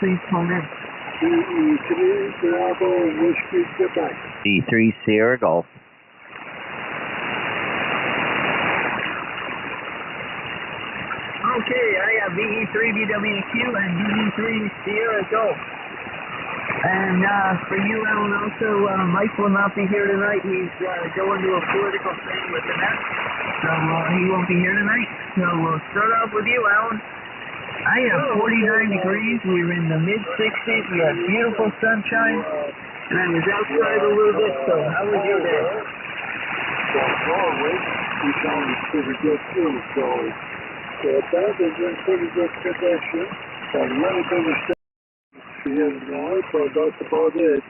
please call in. DE3 Bravo Whiskey, Quebec. D3 Sierra Golf. Okay, I have DE3 BWQ and DE3 Sierra Golf. And for you, Alan, also, Mike will not be here tonight. He's going to a political thing with the Nets, so he won't be here tonight. So we'll start off with you, Alan. I have 49 degrees. We were in the mid-60s. We had beautiful sunshine, and I was outside a little bit. So how was your day? Norway, we found it pretty good too. So that is in pretty good condition. And a little bit of stuff here now, so that's about it.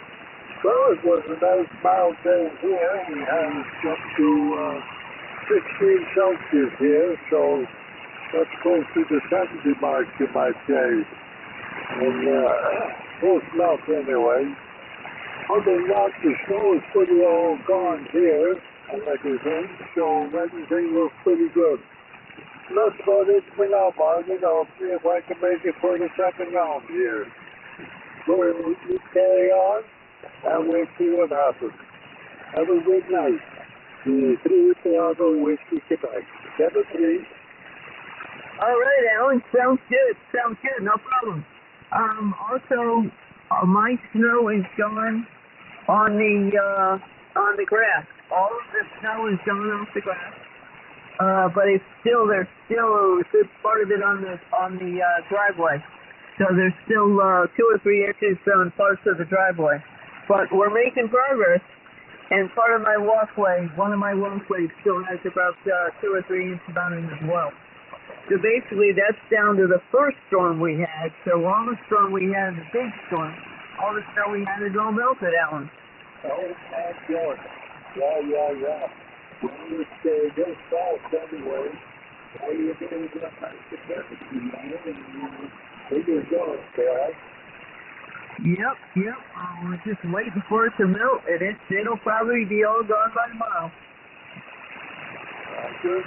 Well, it was a nice mild day here. We had up to 16 Celsius here, so that's close to the 70 mark, you might say. And close enough anyway. Other than that, the snow is pretty all gone here and everything, so everything looks pretty good. That's about it for now, Martin. I'll see if I can make it for the second round here. So you carry on, and we'll see what happens. Have a good night. The 3 Bravo Whiskey, Quebec. 7-3. All right, Alan. Sounds good. Sounds good. No problem. Also, my snow is gone on the grass. All of the snow is gone off the grass. But there's still a good part of it on the driveway. So there's still 2 or 3 inches on parts of the driveway. But we're making progress. And part of my walkway, one of my walkways still has about 2 or 3 inches on it as well. So basically, that's down to the first storm we had. So all the storm we had, the big storm, all the snow we had is all melted, Alan. Oh, thank God. Yeah. Well, it's this fast anyway. All you're doing is just nice to get it, you know, figure it out, okay? Yep. We're just waiting for it to melt, and it'll probably be all gone by tomorrow. Good.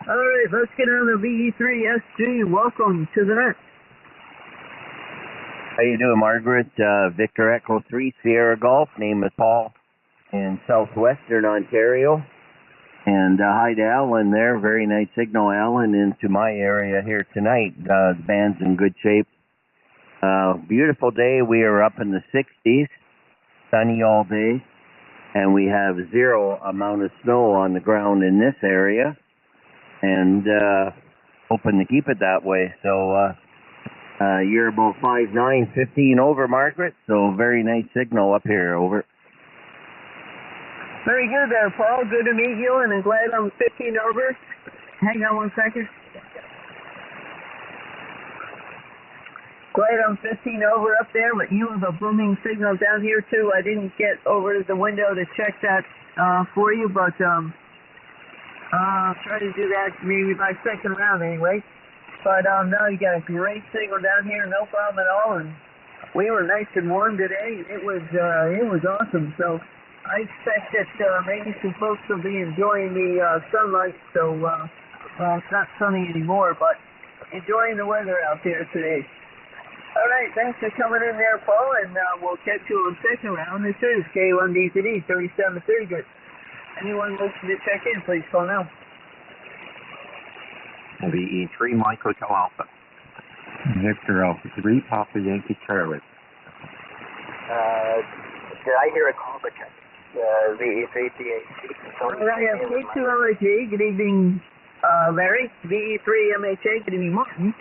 All right, let's get on the VE3SG. Welcome to the net. How you doing, Margaret? Victor Echo 3 Sierra Golf. Name is Paul in southwestern Ontario. And hi to Alan there. Very nice signal, Alan, into my area here tonight. The band's in good shape. Beautiful day. We are up in the 60s, sunny all day, and we have 0 amount of snow on the ground in this area, and hoping to keep it that way. So you're about 5'9", 15 over, Margaret, so very nice signal up here, over. Very good there, Paul. Good to meet you, and I'm glad I'm 15 over. Hang on 1 second. Glad I'm 15 over up there, but you have a booming signal down here, too. I didn't get over to the window to check that for you, but I'll try to do that maybe by second round anyway. But no, you got a great signal down here, no problem at all, and we were nice and warm today. It was awesome, so I expect that maybe some folks will be enjoying the sunlight, so, well, it's not sunny anymore, but enjoying the weather out there today. All right, thanks for coming in there, Paul, and we'll catch you on the second round. This is K1DCD 3730. Good. Anyone looking to check in, please call now. VE3 Mike Hotel Alpha. Victor Alpha 3 Papa Yankee Charlie. Did I hear a call to check? VE3 DHC. All right, I have K2LAG. Good evening, Larry. VE3 MHA. Good evening, Martin.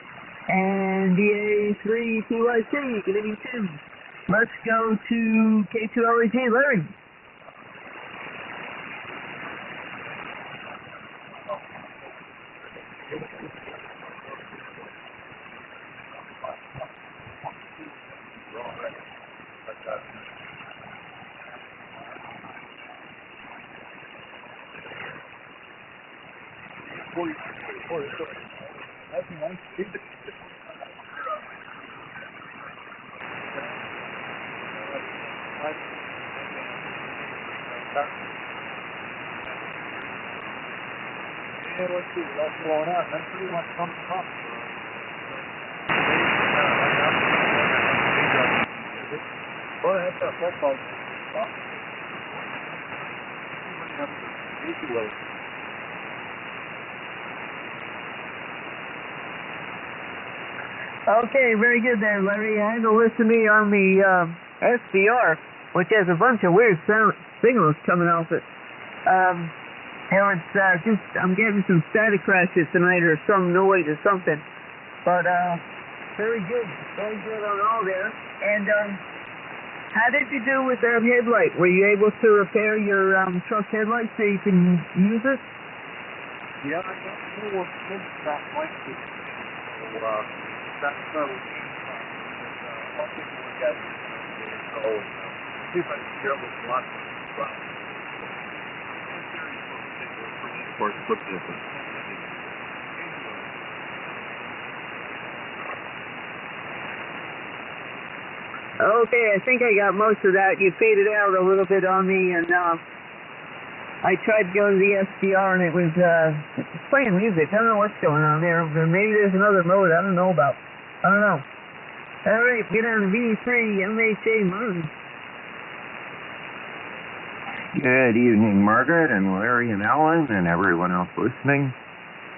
And DA3 TYC. Good evening, Tim. Let's go to K2LAG. Larry. Yeah, let's see, that's blowing out. That's pretty much pumped up. that's all. Okay, very good there, Larry. I had to listen to me on the SDR, which has a bunch of weird signals coming off it. I'm getting some static crashes tonight or some noise or something. But very good on all there. And how did you do with that headlight? Were you able to repair your truck headlight so you can use it? Yeah, I don't know what that might be. So, that's what I'll take a look at it. So, see if I can share with lots of Okay, I think I got most of that. You faded out a little bit on me, and I tried to go to the SDR, and it was playing music. I don't know what's going on there. Maybe there's another mode I don't know about. I don't know. All right, get on the V3 MHA Moon. Good evening, Margaret and Larry and Alan and everyone else listening.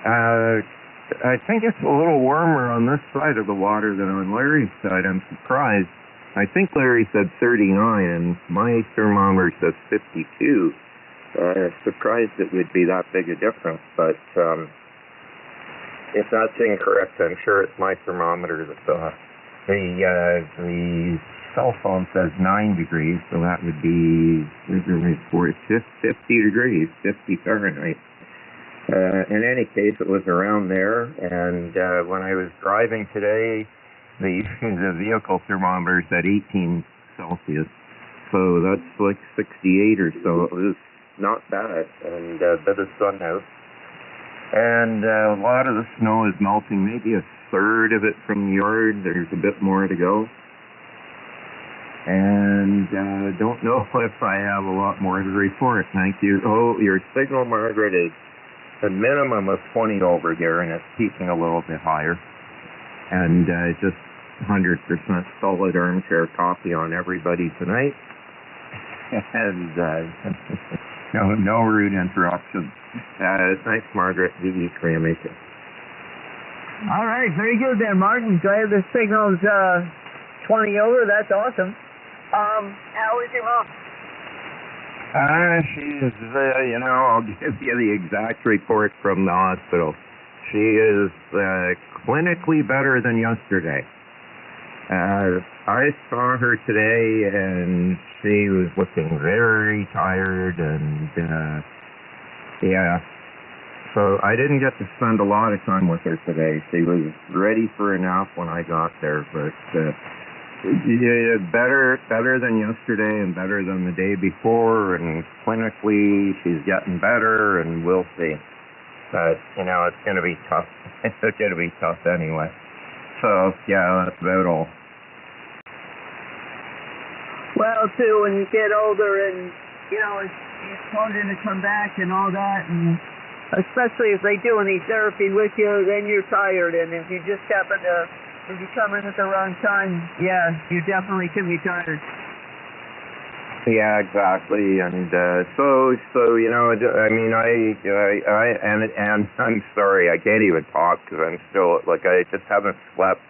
I think it's a little warmer on this side of the water than on Larry's side. I'm surprised. I think Larry said 39 and my thermometer says 52. Surprised it would be that big a difference, but if that's incorrect, I'm sure it's my thermometer that's off. The cell phone says 9 degrees, so that would be 50 degrees, 50 Fahrenheit. In any case, it was around there, and when I was driving today, the vehicle thermometer said 18 Celsius, so that's like 68 or so. It was not bad, and a bit of sun out. And a lot of the snow is melting, maybe a third of it from the yard. There's a bit more to go. And don't know if I have a lot more to report. Thank you. Oh, your signal, Margaret, is a minimum of 20 over here, and it's peaking a little bit higher. And just 100% solid armchair coffee on everybody tonight. And no rude interruptions. Thanks, Margaret. VE3MHA. All right, very good there, Martin. Glad the signal's 20 over. That's awesome. How is your mom? She's, I'll give you the exact report from the hospital. She is clinically better than yesterday. I saw her today, and she was looking very tired, and yeah. So I didn't get to spend a lot of time with her today. She was ready for a nap when I got there, but yeah, better than yesterday and better than the day before, and clinically she's getting better, and we'll see. But, it's going to be tough. It's going to be tough anyway. So, yeah, that's about all. Well, too, when you get older and, it's harder to come back and all that, and especially if they do any therapy with you, then you're tired, and if you just happen to, if you come in at the wrong time, yeah, you definitely can be tired. Yeah, exactly, and so and I'm sorry, I can't even talk because I'm still, I just haven't slept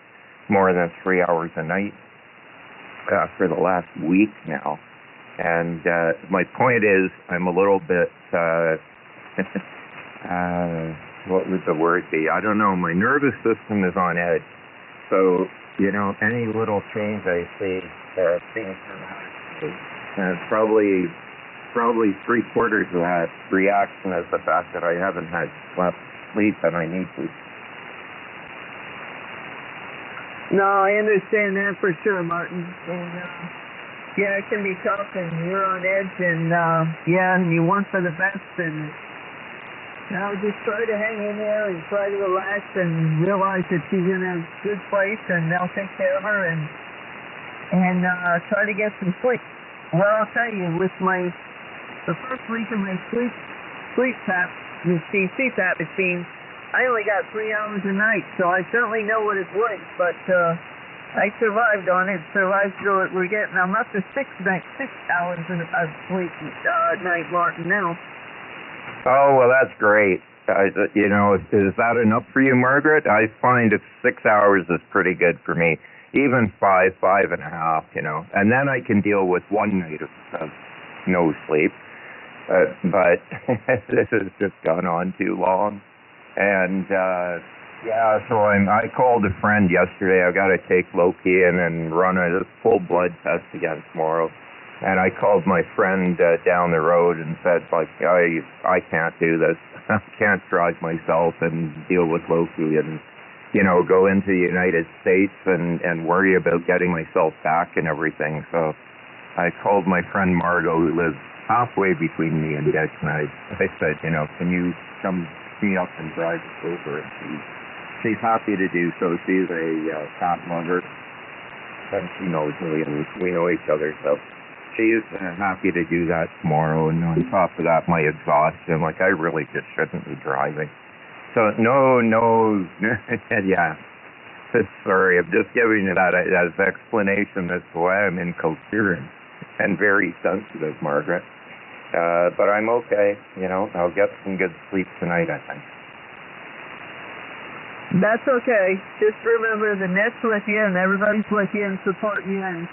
more than 3 hours a night for the last week now, and my point is, I'm a little bit, what would the word be? I don't know, my nervous system is on edge, so, any little change I see seems dramatic. And probably 3/4 of that reaction is the fact that I haven't had sleep and I need to. No, I understand that for sure, Martin. And yeah, it can be tough, and you're on edge, and and you want for the best, and just try to hang in there and try to relax and realize that she's in a good place, and they'll take care of her, and try to get some sleep. Well, I'll tell you, with the first week of my sleep tap, the CPAP machine, I only got 3 hours a night, so I certainly know what it's like. But I survived on it, survived through it. I'm up to 6 hours of sleep night, Martin, now. Oh, well, that's great. You know, is that enough for you, Margaret? I find 6 hours is pretty good for me. Even 5.5, you know. And then I can deal with one night of no sleep. But this has just gone on too long. And, yeah, so I called a friend yesterday. I've got to take Loki in and run a full blood test again tomorrow. And I called my friend down the road and said, like, I can't do this. I can't drive myself and deal with Loki and, you know, go into the United States and worry about getting myself back and everything. So I called my friend Margot, who lives halfway between me and Dick, and I said, you know, can you come me up and drive us over? And she's happy to do so. She's a cat lover, and she knows me, and we know each other, so she's happy to do that tomorrow. And on top of that, my exhaustion, like, I really just shouldn't be driving. So no, yeah. Sorry, I'm just giving you that as explanation as to why I'm incoherent and very sensitive, Margaret. But I'm okay, you know. I'll get some good sleep tonight, I think. That's okay. Just remember the net's with you and everybody's with you and supporting you, and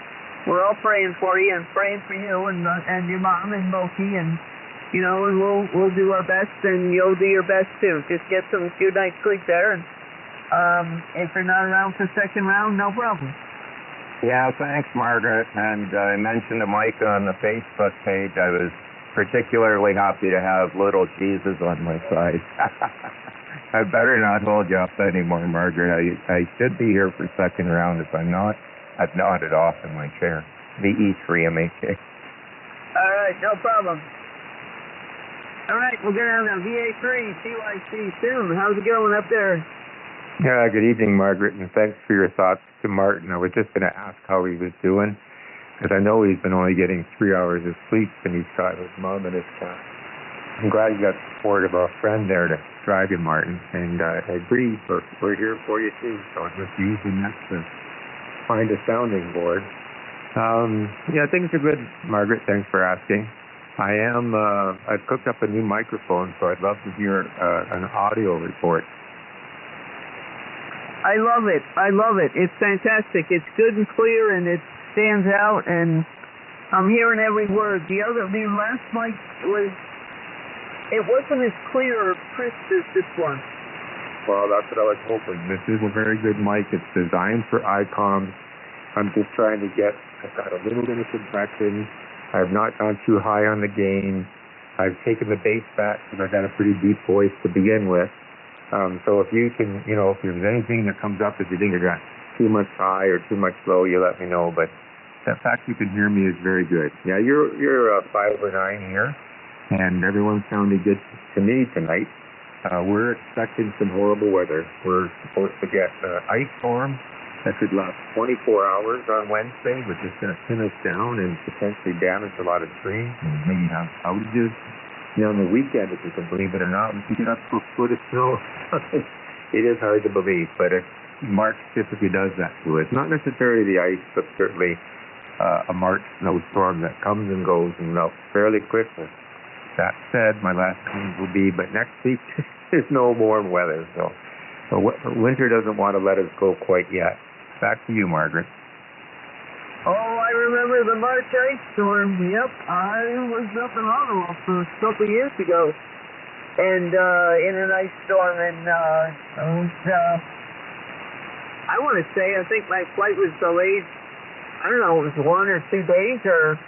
we're all praying for you and praying for you and your mom and Loki, and you know, and we'll do our best, and you'll do your best too. Just get some few nights sleep there, and if you're not around for the second round, no problem. Yeah, thanks, Margaret. And I mentioned to Mike on the Facebook page I was particularly happy to have little Jesus on my side. I better not hold you up anymore, Margaret. I should be here for second round. If I'm not, I've nodded off in my chair. The E3 MHA. All right, no problem. All right, we'll go down to VA3 CYC soon. How's it going up there? Yeah, good evening, Margaret, and thanks for your thoughts to Martin. I was just going to ask how he was doing, because I know he's been only getting 3 hours of sleep, and he's got his mom and his cat. I'm glad you got support of a friend there to drive you, Martin, and I agree, we're here for you too, so I'm just using that to find a sounding board. Yeah, things are good, Margaret, thanks for asking. I've cooked up a new microphone, so I'd love to hear an audio report. I love it. It's fantastic. It's good and clear, and it stands out, and I'm hearing every word. The last mic it wasn't as clear or crisp as this one. Well, that's what I was hoping. This is a very good mic. It's designed for ICOM. I'm just trying to I've got a little bit of compression. I've not gone too high on the gain. I've taken the bass back because I've got a pretty deep voice to begin with. So if you can, you know, if there's anything that comes up that you think I got too much high or too much low, you let me know. But the fact you can hear me is very good. Yeah, you're 5 over 9 here, and everyone sounded good to me tonight. We're expecting some horrible weather. We're supposed to get ice storm that could last 24 hours on Wednesday, which is going to pin us down and potentially damage a lot of trees and maybe have outages. You know, on the weekend, if you can believe it or not, we can get up to a foot of snow. It is hard to believe, but March typically does that to us. Not necessarily the ice, but certainly a March snowstorm that comes and goes and melts fairly quickly. That said, my last comment will be, but next week, there's no warm weather, so winter doesn't want to let us go quite yet. Back to you, Margaret. Oh, I remember the March ice storm. Yep, I was up in Ottawa a couple of years ago, and in an ice storm, and I want to say, I think my flight was delayed. I don't know, it was 1 or 2 days, or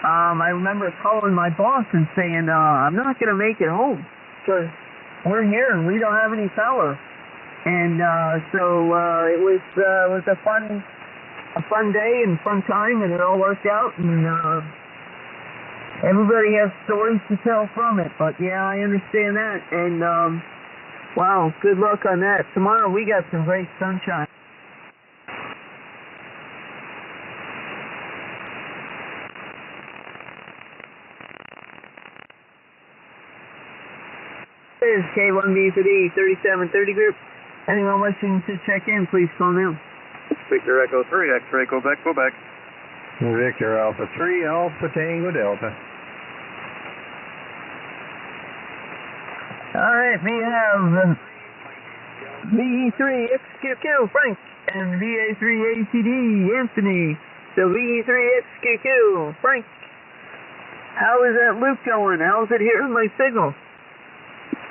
I remember calling my boss and saying, I'm not going to make it home because we're here and we don't have any power. And so it was a fun day and fun time, and it all worked out, and everybody has stories to tell from it. But yeah, I understand that, and wow, good luck on that. Tomorrow we got some great sunshine. This is K1B for the 3730 group. Anyone wishing to check in, please call now. Victor Echo 3, X-ray, Quebec, Quebec. Victor Alpha 3, Alpha Tango Delta. Alright, we have VE3XQQ, Frank, and VA3ATD, Anthony. So VE3XQQ, Frank, how is that loop going? How's it hearing my signal?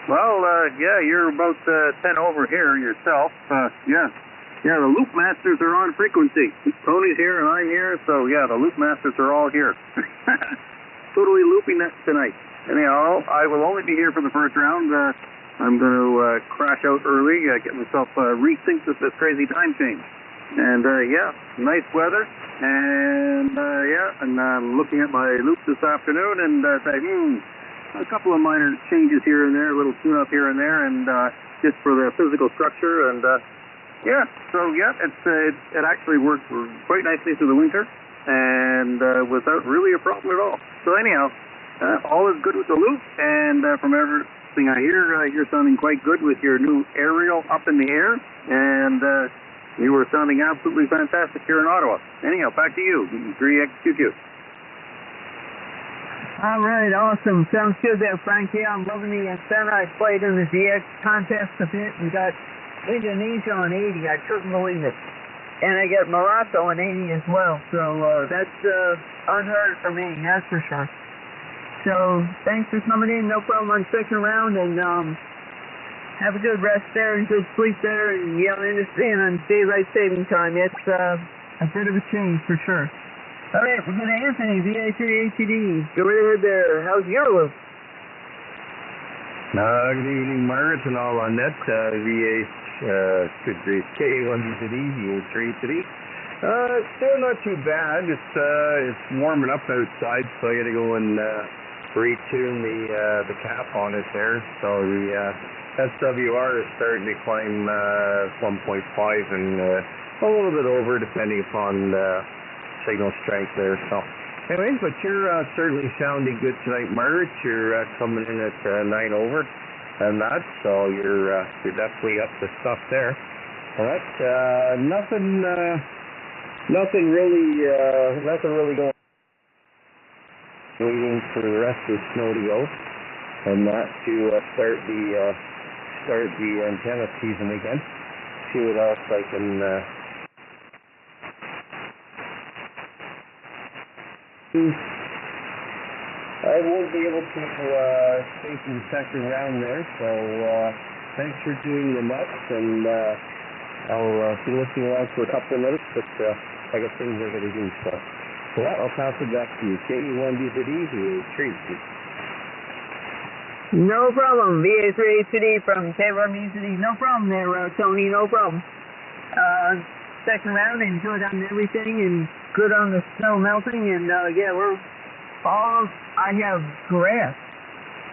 Well, yeah, you're about 10 over here yourself. Yeah, the loop masters are on frequency. Tony's here and I'm here, so yeah, the loop masters are all here. Totally looping that tonight. Anyhow, I will only be here for the first round. I'm going to crash out early, get myself resynced with this crazy time change. And yeah, nice weather. And yeah, and I'm looking at my loop this afternoon and say, a couple of minor changes here and there, a little tune-up here and there, and just for the physical structure. And yeah, so yeah, it actually worked quite nicely through the winter, and without really a problem at all. So anyhow, all is good with the loop, and from everything I hear, you're sounding quite good with your new aerial up in the air, and you were sounding absolutely fantastic here in Ottawa. Anyhow, back to you, 3XQQ. All right, awesome. Sounds good there, Frank. Yeah, I'm loving the antenna. I played in the DX contest a bit and got Indonesia on 80. I couldn't believe it. And I got Morocco on 80 as well. So that's unheard for me, that's for sure. So thanks for coming in. No problem on second round. And have a good rest there and good sleep there. And yeah, I understand on daylight saving time. It's a bit of a change for sure. All right, we're going to Anthony, VA3ATD. Go right ahead there. How's your loop? Good evening, Margaret, and all on net. K1BZD, VA3ATD. Still not too bad. It's warming up outside, so I got to go and retune the cap on it there. So the SWR is starting to climb 1.5 and a little bit over, depending upon signal strength there. So anyways, but you're certainly sounding good tonight, Margaret. You're coming in at 9 over and that, so you're definitely up to stuff there. All right, nothing really going. Waiting for the rest of the snow to go and that to start the antenna season again. See what else I can I won't be able to stay for the second round there, so thanks for doing the much, and I'll be listening along for a couple of minutes, but I got things I got to do, so yeah, I'll pass it back to you. KE1BZD, VA3. No problem. VA3ATD from K1BZD. No problem there, Tony, no problem. Second round, and good on everything, and good on the snow melting, and yeah, I have grass.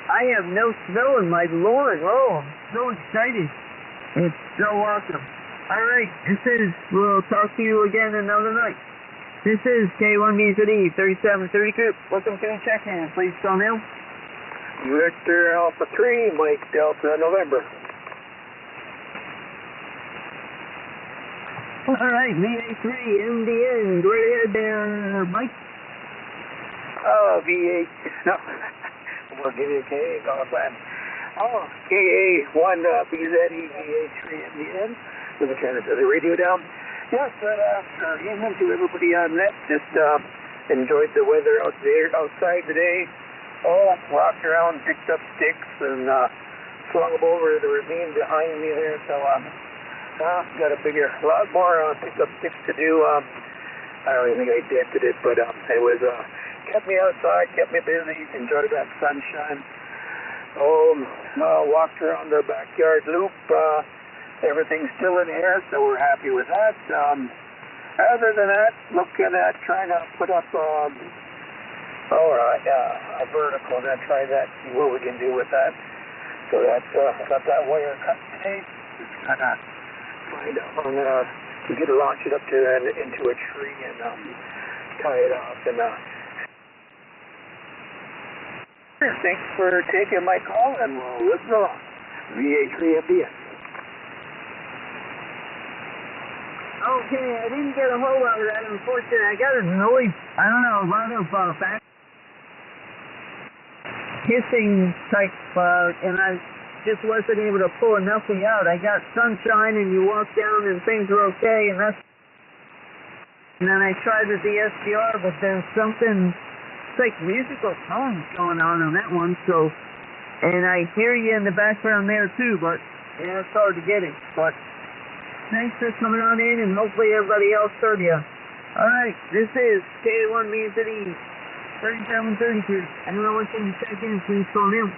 I have no snow in my lawn. Oh, I'm so excited. It's so awesome. All right, we'll talk to you again another night. This is K1BZD 3730 group. Welcome to the check-in. Please call now. Victor Alpha 3, Mike Delta November. All right, VA3 MDN. Go right ahead there, Mike. VA, no, we'll give you a KA call plan. KA1 BZE VA3 MDN. With the turn of the radio down. Yes, evening to everybody on net. Just enjoyed the weather outside today. Walked around, picked up sticks, and flung them over the ravine behind me there. So got a lot more pick up sticks to do. I don't even think I dented it, but it was kept me outside, kept me busy, enjoyed that sunshine. Walked around the backyard loop. Everything's still in here, so we're happy with that. Other than that, looking at trying to put up a vertical, and then try that, see what we can do with that. So that's got that wire cut today. Just kind of find out how I'm gonna launch it up into a tree and tie it off. And thanks for taking my call, and we'll listen along. VA3MDN. Okay, I didn't get a whole lot of that, unfortunately. I got a noise, I don't know, a lot of back hissing type, and I just wasn't able to pull enough of it out. I got sunshine, and you walk down, and things are okay, and then I tried with the SDR, but there's something, it's like musical tones going on that one, so, and I hear you in the background there too, but, yeah, it's hard to get it, but thanks for coming on in, and hopefully everybody else heard you. Alright, this is K1 Music 3732. Anyone wants to check in, please call in.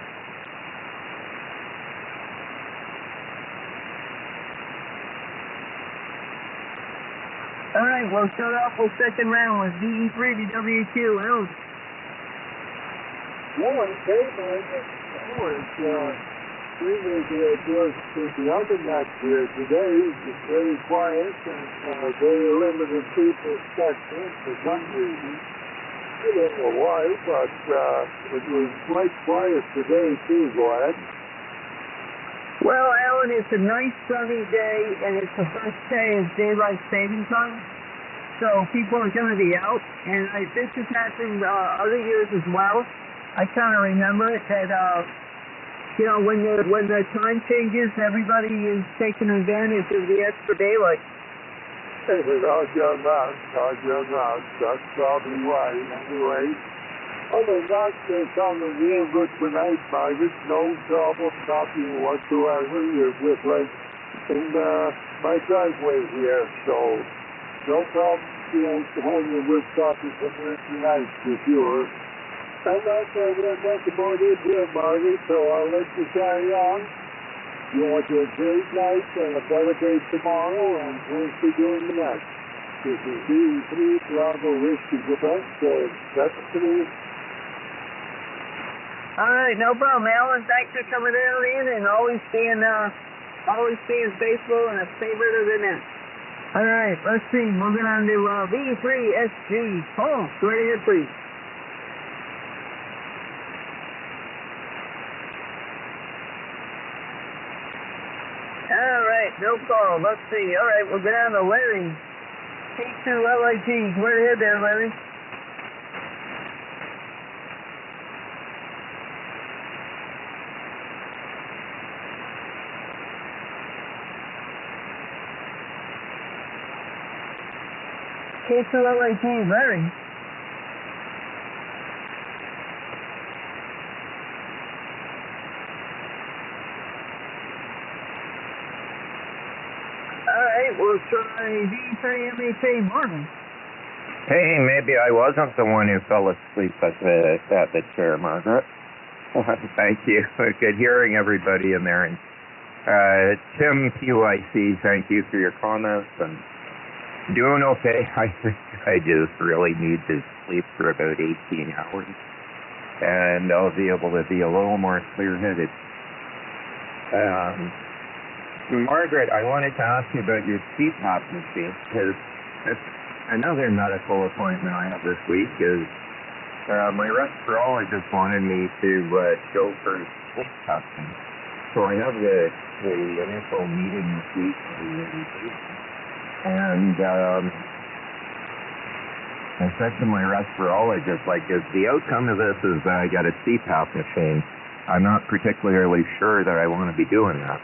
Alright, we'll start off with second round with DE3 to W2. Elm. Well, okay, we will just the other match here today. It's very quiet and very limited people section for some reason. I don't know why, but it was quite quiet today too, Glad. Well, Alan, it's a nice sunny day, and it's the first day of daylight saving time, so people are going to be out, and this has happened other years as well. I kind of remember it that, you know, when the time changes, everybody is taking advantage of the extra daylight. Roger that. That's probably why. Anyway, other than that, they're coming real good tonight, Margaret. No trouble stopping whatsoever. You're with right in my driveway here, so no problem. You know, hanging with stopping from here tonight for sure. And that's about it here, Margaret, so I'll let you carry on. You have a great night and a better day tomorrow, and we'll see you in the next. This is DE3 Bravo Whiskey Quebec, so that's it. Alright, no problem, Alan. Thanks for coming in and always being faithful and a favorite of the net. Alright, let's see. Moving on to V3SG. Paul, go right ahead, please. Alright, no call. Let's see. Alright, we'll go down to Larry. K2LIG. Go right ahead there, Larry. K2LIG, Larry. Alright, we'll try V3MHA Martin. Hey, maybe I wasn't the one who fell asleep at the chair, Margaret. Thank you. Good hearing everybody in there. And Tim QIC, thank you for your comments. And doing okay. I just really need to sleep for about 18 hours. And I'll be able to be a little more clear-headed. Margaret, I wanted to ask you about your CPAP machine, because another medical appointment I have this week is my respirologist wanted me to go for sleep testing. So I have the initial meeting this week, and I said to my respirologist, like, if the outcome of this is that I got a CPAP machine, I'm not particularly sure that I want to be doing that.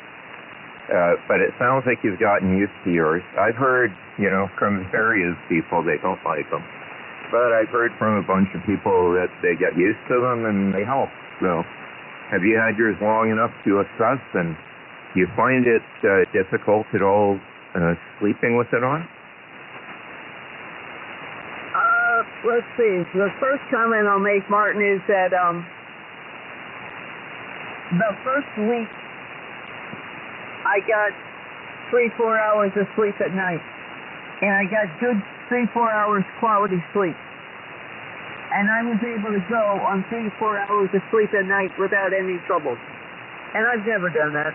But it sounds like you've gotten used to yours. I've heard, you know, from various people they don't like them. But I've heard from a bunch of people that they get used to them and they help. So, have you had yours long enough to assess, and do you find it difficult at all sleeping with it on? Let's see. The first comment I'll make, Martin, is that the first week I got 3-4 hours of sleep at night, and I got good 3-4 hours quality sleep, and I was able to go on 3-4 hours of sleep at night without any trouble, and I've never done that.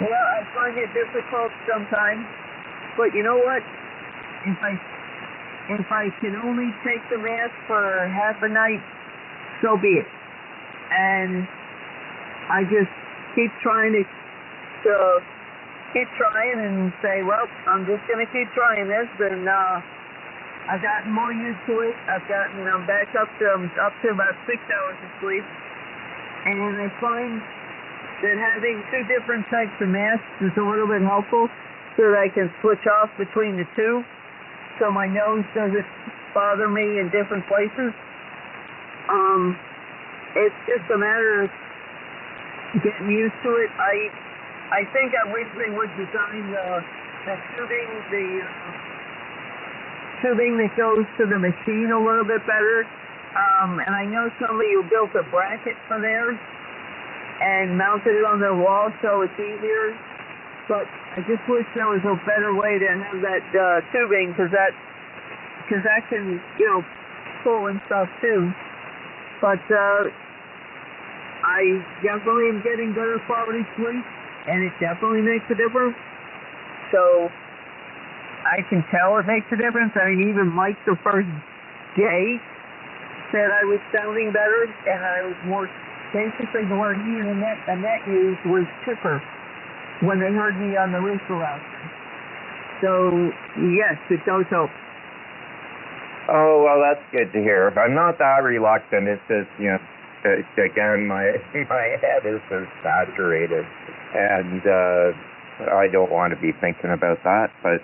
Yeah, I find it difficult sometimes, but you know what? If I can only take the mask for half a night, so be it. And I just keep trying to keep trying and say, well, I'm just going to keep trying this, and I've gotten more used to it. I'm back up to about 6 hours of sleep, and I find that having two different types of masks is a little bit helpful, so that I can switch off between the two, so my nose doesn't bother me in different places. It's just a matter of getting used to it. I think I wish they would design the tubing that goes to the machine a little bit better. And I know somebody who built a bracket for theirs and mounted it on their wall so it's easier. But I just wish there was a better way to have that tubing, because that can, pull and stuff too. But I definitely am getting better quality sleep, and it definitely makes a difference. So I can tell it makes a difference. I mean, even Mike the first day said I was sounding better, and I was more, basically the word he and Annette used was chipper when they heard me on the rooster louder. So yes, it does help. Oh, well, that's good to hear. I'm not that reluctant. It's just, again, my head is so saturated, and I don't want to be thinking about that. But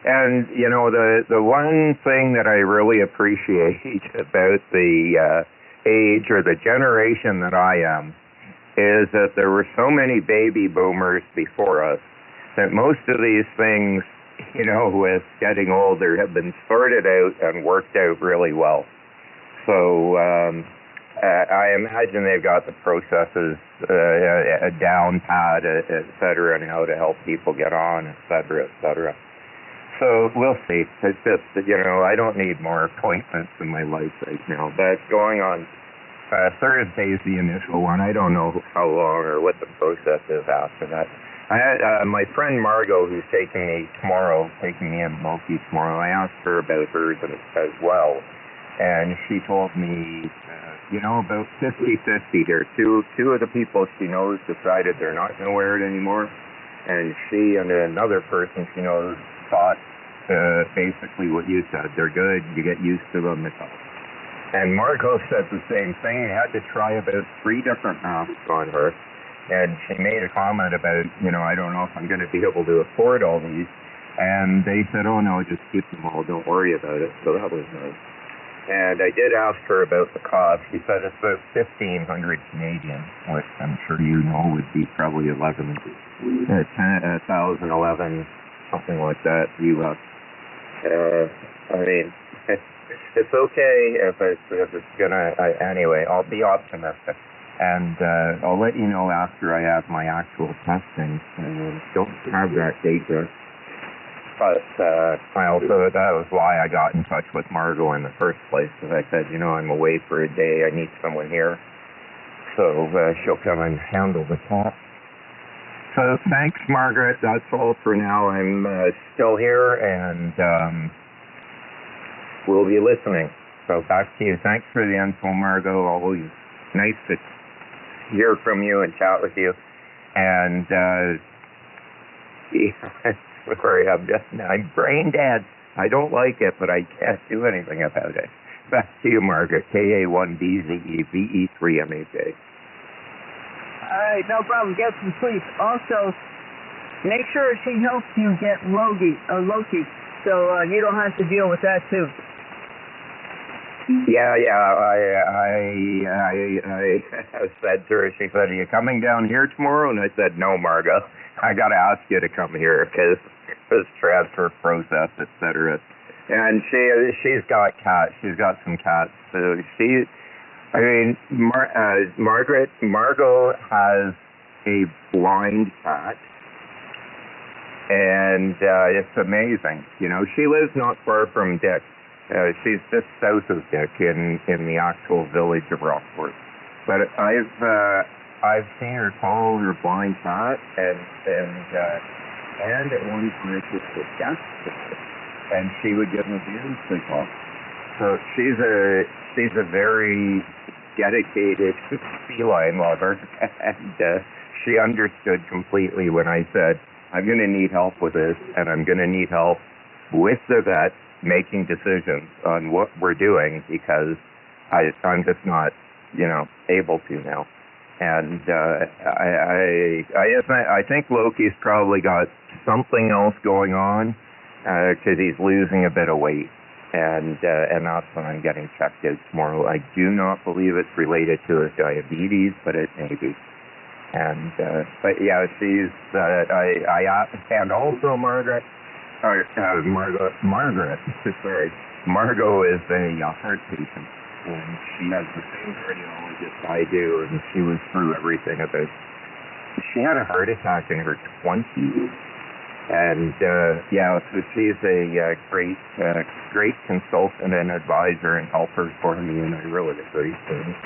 and the one thing that I really appreciate about the age or the generation that I am is that there were so many baby boomers before us that most of these things, with getting older, have been sorted out and worked out really well. So I imagine they've got the processes down pat, et cetera, and how to help people get on, et cetera, et cetera. So we'll see. It's just, I don't need more appointments in my life right now. But going on Thursday's the initial one. I don't know how long or what the process is after that. I had my friend Margot, who's taking me in Mulkey tomorrow. I asked her about hers as well, and she told me, about 50-50 here. Two of the people she knows decided they're not going to wear it anymore, and she and another person she knows thought basically what you said. They're good. You get used to them. It's all. And Margot said the same thing. I had to try about 3 different masks on her. And she made a comment about, I don't know if I'm going to be able to afford all these. And they said, oh, no, just keep them all. Don't worry about it. So that was nice. And I did ask her about the cost. She said it's about 1,500 Canadian, which I'm sure would be probably 11, something like that, U.S. I mean, it's okay if it's going to, anyway, I'll be optimistic. And I'll let you know after I have my actual testing. Don't have that date yet. But that was why I got in touch with Margot in the first place, because I said, I'm away for a day. I need someone here. So she'll come and handle the talk. So thanks, Margaret. That's all for now. I'm still here, and we'll be listening. So back to you. Thanks for the info, Margot. Always nice to hear from you and chat with you. And sorry, I'm brain dead. I don't like it, but I can't do anything about it. Back to you, Margaret. KA1BZEVE3MAJ. All right, no problem. Get some sleep. Also, make sure she helps you get Loki, so you don't have to deal with that too. Yeah. I said to her, she said, are you coming down here tomorrow? And I said, no, Margot. I got to ask you to come here because this transfer process, et cetera. And she's got cats. She's got some cats. So Margot has a blind cat. And it's amazing. She lives not far from Dick. She's just south of Dick in the actual village of Rockport. But I've seen her follow her blind cat, and at one point just a guest, and she would give him a beer and sleep off. So she's a very dedicated feline lover, and she understood completely when I said, I'm going to need help with this, and I'm going to need help with the vet making decisions on what we're doing, because I'm just not, able to now. And I think Loki's probably got something else going on, because he's losing a bit of weight, and that's when I'm getting checked out tomorrow. I do not believe it's related to his diabetes, but it may be. And but yeah, she's and also Margaret. Sorry, Margot is a heart patient, and she has the same cardiologist I do, and she was through everything about. She had a heart attack in her 20s, and so she's a great consultant and advisor and helper for me, and I really appreciate it.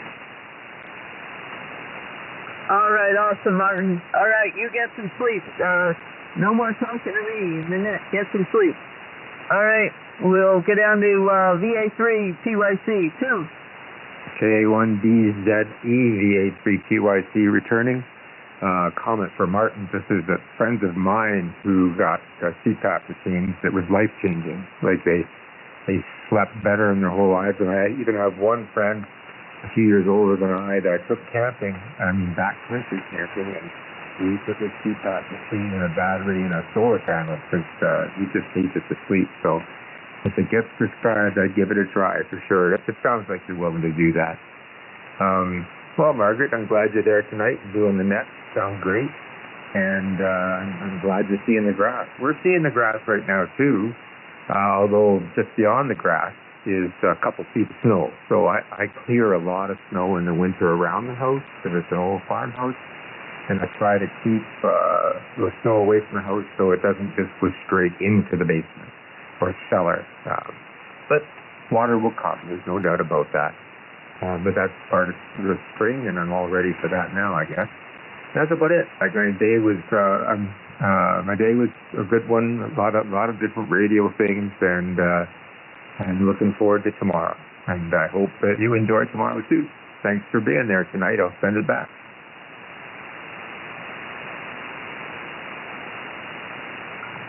All right, awesome, Martin. All right, you get some sleep. No more talking to me. Minette, get some sleep. All right, we'll get down to VA3 PYC 2. KA1BZE VA3PYC returning. Comment for Martin. This is that friends of mine who got CPAP machines that was life-changing. Like they slept better in their whole lives. And I even have one friend a few years older than I that I took camping, backcountry camping, and we took a CPAP machine and a battery and a solar panel because he just hated to sleep. So if it gets prescribed, I'd give it a try for sure. It sounds like you're willing to do that. Well, Margaret, I'm glad you're there tonight doing the net. Sound great. And I'm glad you're seeing the grass. We're seeing the grass right now, too, although just beyond the grass is a couple feet of snow. So I clear a lot of snow in the winter around the house because it's an old farmhouse. And I try to keep the snow away from the house so it doesn't just go straight into the basement or cellar. But water will come. There's no doubt about that. But that's part of the spring, and I'm all ready for that now, I guess. That's about it. Like my day was a good one. A lot of different radio things, and I'm looking forward to tomorrow. And I hope that you enjoy tomorrow too. Thanks for being there tonight. I'll send it back.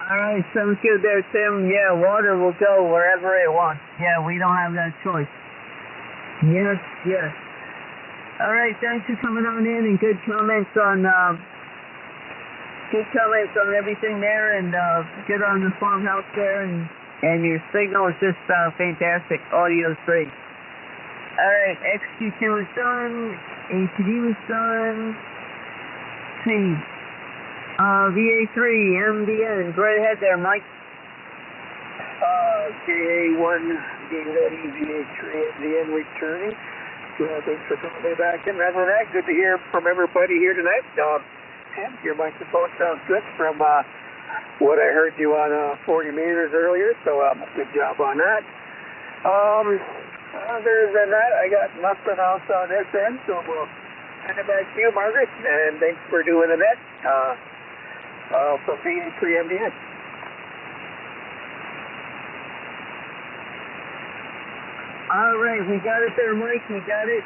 All right, sounds good there, Tim. Yeah, water will go wherever it wants. Yeah, we don't have that choice. Yes. All right, thanks for coming on in, and good comments on everything there, and good on the farmhouse there, and your signal is just fantastic. Audio is great. All right, XQ2 is done. ATD was done. Let's see. VA3, MDN. Go right ahead there, Mike. KA1, getting ready, VA3, MDN returning. Thanks for coming way back in. Rather than that, good to hear from everybody here tonight. Tim, your microphone sounds good from what I heard you on 40 meters earlier, so good job on that. Other than that, I got nothing else on this end, so we'll hand it back to you, Margaret, and thanks for doing the net for VA3 MDN. All right, we got it there, Mike. We got it.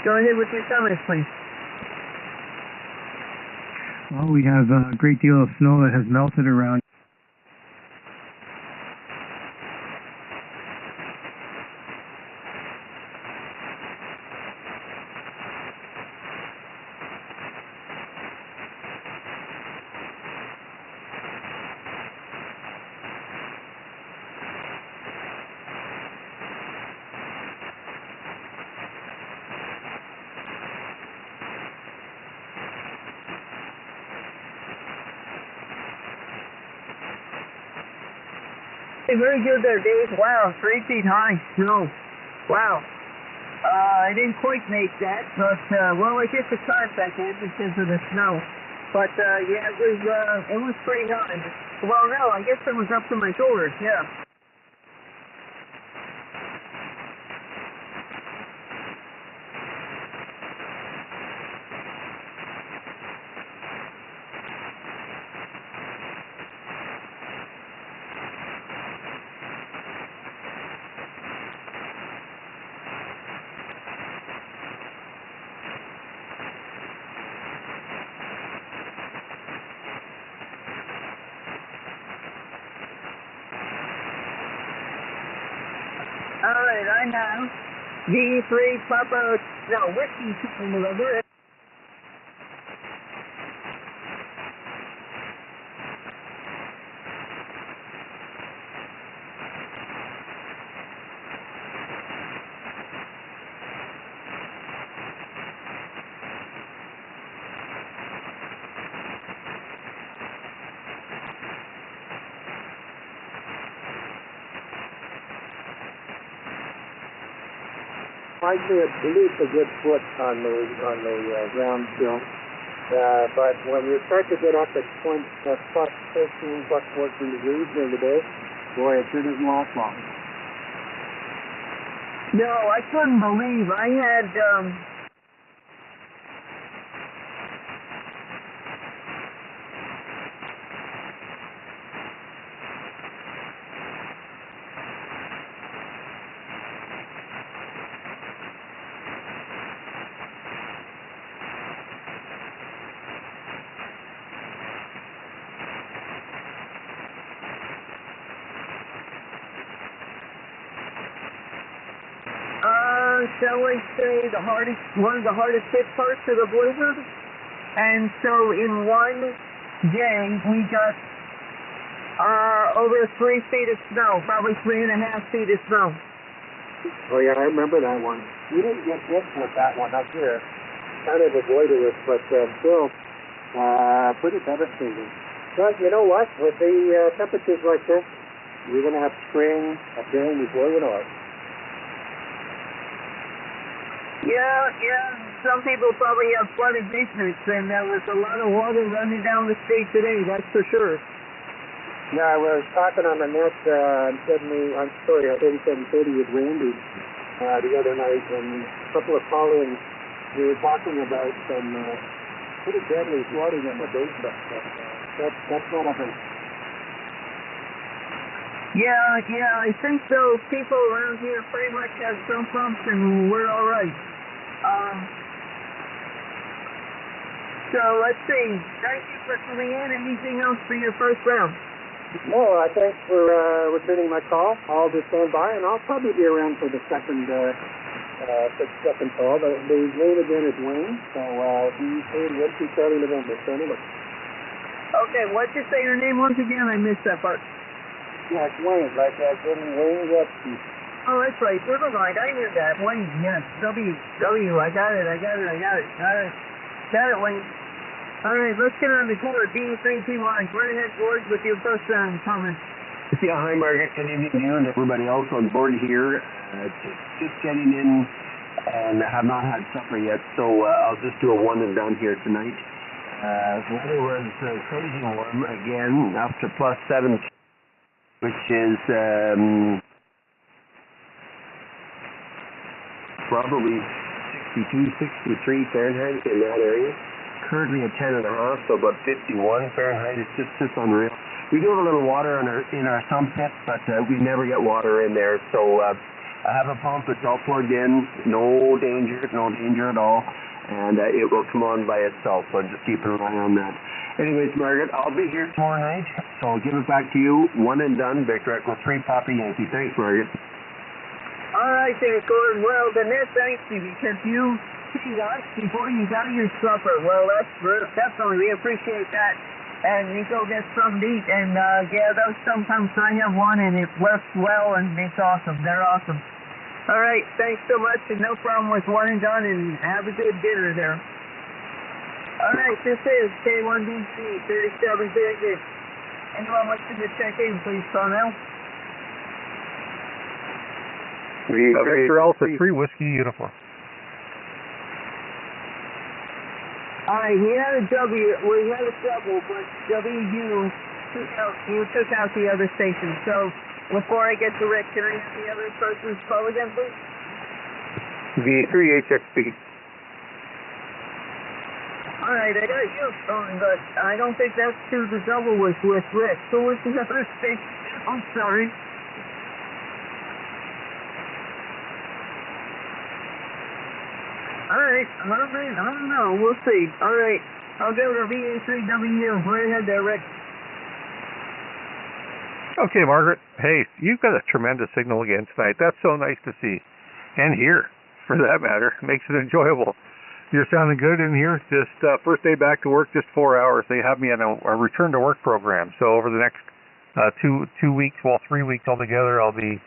Go ahead with your comments, please. Well, we have a great deal of snow that has melted around. Hey, very good there, Dave. Wow, 3 feet high snow. Wow. I didn't quite make that, but, well, I guess the cars I did because of the snow. But, yeah, it was pretty high. Well, no, I guess it was up to my shoulders, yeah. Alright, I have D3 Papa, no, Whiskey Super November. I see at least a good foot on the ground still. But when you start to get up at plus 15, plus 14 degrees during the day, boy, it sure doesn't last long. No, I couldn't believe I had, shall we say, one of the hardest hit parts of the blizzard. And so in one day, we got over 3 feet of snow, probably 3.5 feet of snow. Oh yeah, I remember that one. We didn't get hit with that one up here. Kind of avoided it, but still pretty devastating. But you know what? With the temperatures like this, we're going to have spring appearing before you know it. Yeah, some people probably have flooded basements, and there was a lot of water running down the street today, that's for sure. Yeah, I was talking on the net, on 3730 with Randy the other night, and a couple of callers, we were talking about some pretty deadly flooding in the basement. That's one of them. Yeah, I think those people around here pretty much have some pumps, and we're all right. So let's see. Thank you for coming in. Anything else for your first round? No, thanks for returning my call. I'll just stand by, and I'll probably be around for the second call. The name again is Wayne, so he's paid Whiskey Charlie November. So anyway. Okay, what'd you say your name once again? I missed that part. Yeah, it's Wayne, like Wayne Whiskey. Oh, that's right. Never mind. I knew that. Wayne, yes. W. I got it. Got it, Wayne. All right, let's get on the board. D3P1. Go ahead, George, with your first round comment. Yeah, hi, Margaret. Good evening to you and everybody else on board here. Just getting in and have not had supper yet, so I'll just do a one and done here tonight. The weather was crazy warm again, up to plus 7, which is probably 62, 63 Fahrenheit in that area. Currently at 10.5, so about 51 Fahrenheit. It's just unreal. We do have a little water in our sump pit, but we never get water in there. So I have a pump. It's all plugged in. No danger at all. And it will come on by itself. So just keep an eye on that. Anyways, Margaret, I'll be here tomorrow night. So I'll give it back to you. One and done. Victor Echo 3, Papa Yankee. Thanks, Margaret. All right, there, Gordon. Well, the net thanks you because you teed us before you got your supper. Well, that's definitely, we appreciate that. And you go get something to eat. And, yeah, those sometimes I have one and it works well and it's awesome. They're awesome. All right, thanks so much and no problem with one and done and have a good dinner there. All right, this is K1DC 3730. Anyone wants to check in, please call now. Victor Alpha 3 Whiskey Uniform. Alright, he had a W, well, he had a double, but WU took out the other station. So, before I get to Rick, can I have the other person's call again, please? V3HXP. Alright, I got you phone, but I don't think that's who the double was with, Rick. Who was the other station? I'm sorry. Alright, I don't know. We'll see. Alright, I'll go to VA3W. We're ahead there, Rick. Okay, Margaret. Hey, you've got a tremendous signal again tonight. That's so nice to see. And hear, for that matter. Makes it enjoyable. You're sounding good in here. Just first day back to work, just 4 hours. They have me on a return to work program. So over the next two weeks, well, 3 weeks altogether, I'll be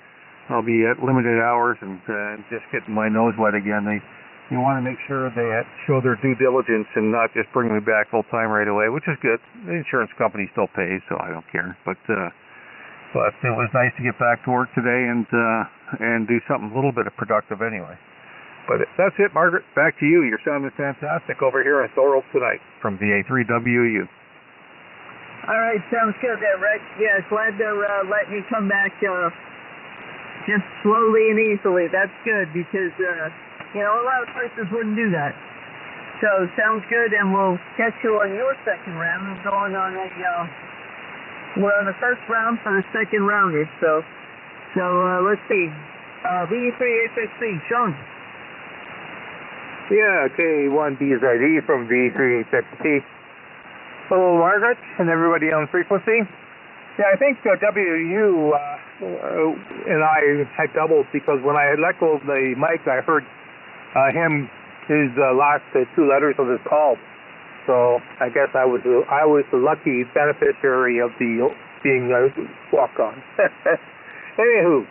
at limited hours and just getting my nose wet again. You want to make sure they show their due diligence and not just bring me back full time right away, which is good. The insurance company still pays, so I don't care. But it was nice to get back to work today and do something a little bit of productive anyway. But that's it, Margaret. Back to you. You're sounding fantastic over here in Thorold tonight from VA3WU. All right, sounds good there, Rick. Yeah, glad they're letting you come back just slowly and easily. That's good because, a lot of places wouldn't do that. So, sounds good, and we'll catch you on your second round. We're going on we're on the first round for the second rounder. So let's see. V3HXP, Sean. Yeah, K1BZD from V3HXP. Hello, Margaret, and everybody on frequency. Yeah, I think WU and I had doubles because when I had let go of the mic, I heard his last two letters of his call. So I guess I was the lucky beneficiary of the being walk on. Anywho,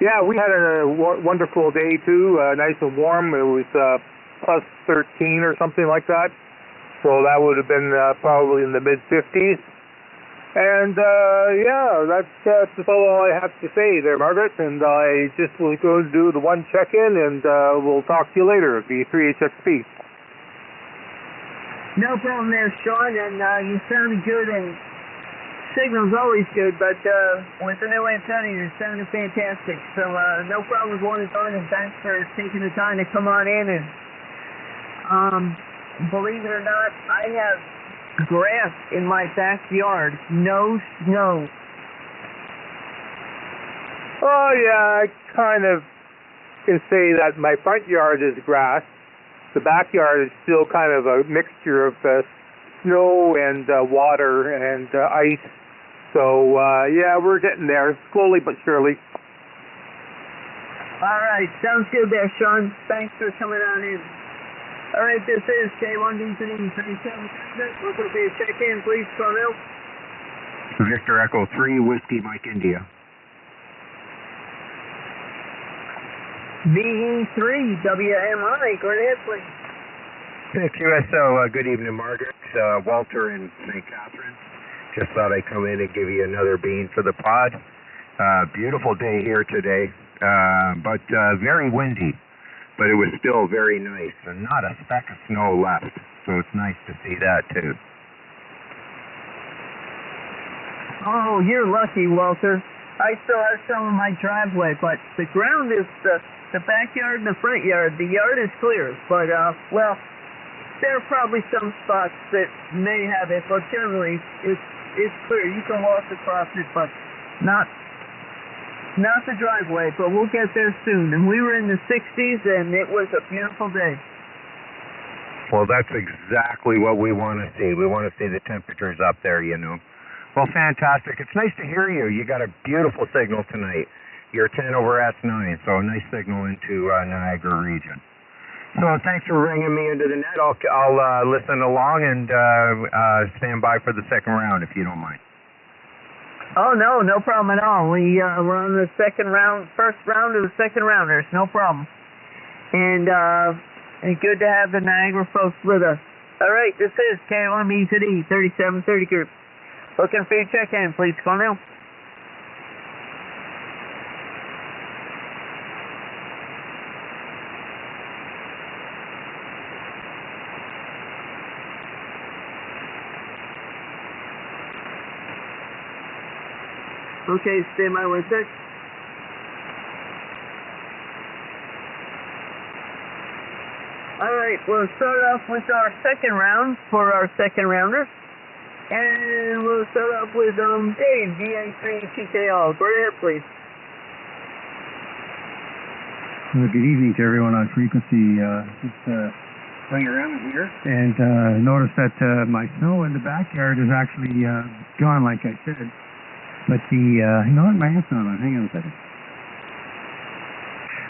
yeah, we had a wonderful day too, nice and warm. It was plus 13 or something like that. So that would have been probably in the mid 50s. And that's all I have to say there, Margaret. And I just will go do the one check-in, and we'll talk to you later. V3HXP. No problem there, Sean. And you sounded good, and signal's always good. But with the new antenna, you're sounding fantastic. So no problem with one and done. And thanks for taking the time to come on in. And believe it or not, I have grass in my backyard. No snow. Oh, yeah, I kind of can say that my front yard is grass. The backyard is still kind of a mixture of snow and water and ice. So, yeah, we're getting there, slowly but surely. All right, sounds good there, Sean. Thanks for coming on in. All right, this is K1B37. Looking for your check-in, please, Cornell. Victor Echo 3, Whiskey Mike India. VE3WMI, go ahead, please. QSO, good evening, Margaret, Walter, and St. Catherine. Just thought I'd come in and give you another bean for the pod. Beautiful day here today, but very windy. But it was still very nice, and not a speck of snow left. So it's nice to see that, too. Oh, you're lucky, Walter. I still have some in my driveway, but the ground is the backyard and the front yard. The yard is clear, but, there are probably some spots that may have it, but generally it's clear. You can walk across it, but not the driveway, but we'll get there soon. And we were in the 60s, and it was a beautiful day. Well, that's exactly what we want to see. We want to see the temperatures up there, Well, fantastic. It's nice to hear you. You got a beautiful signal tonight. You're 10 over S9, so a nice signal into Niagara region. So thanks for bringing me into the net. I'll listen along and stand by for the second round, if you don't mind. Oh, no problem at all. We're on the first round of the second rounders, no problem. And good to have the Niagara folks with us. All right, this is K1B to 3730 group. Looking for your check-in, please, Cornell. Okay, stand by 1 sec. Alright, we'll start off with our second round for our second rounders. And we'll start off with Dave, VA3TKL. Go ahead, please. Well, good evening to everyone on frequency. Just playing around here, and noticed that my snow in the backyard is actually gone, like I said. But the you know what, my hand's not on. Hang on a second.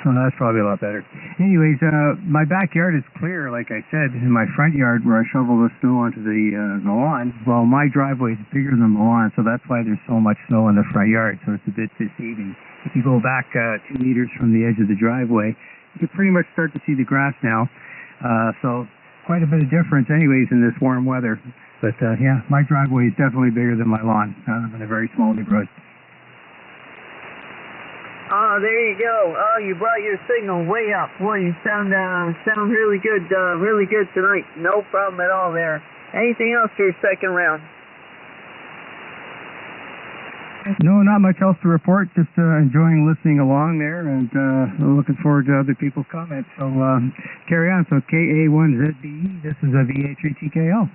Oh, that's probably a lot better. Anyways, my backyard is clear, like I said. In my front yard, where I shovel the snow onto the lawn, well, my driveway is bigger than the lawn, so that's why there's so much snow in the front yard. So it's a bit deceiving. If you go back 2 meters from the edge of the driveway, you can pretty much start to see the grass now. So quite a bit of difference, anyways, in this warm weather. But yeah, my driveway is definitely bigger than my lawn. I'm in a very small neighborhood. Oh, there you go. Oh, you brought your signal way up. Boy, you sound really good tonight. No problem at all there. Anything else for your second round? No, not much else to report. Just enjoying listening along there, and looking forward to other people's comments. So carry on. So KA1ZBE, this is a VA3TKL.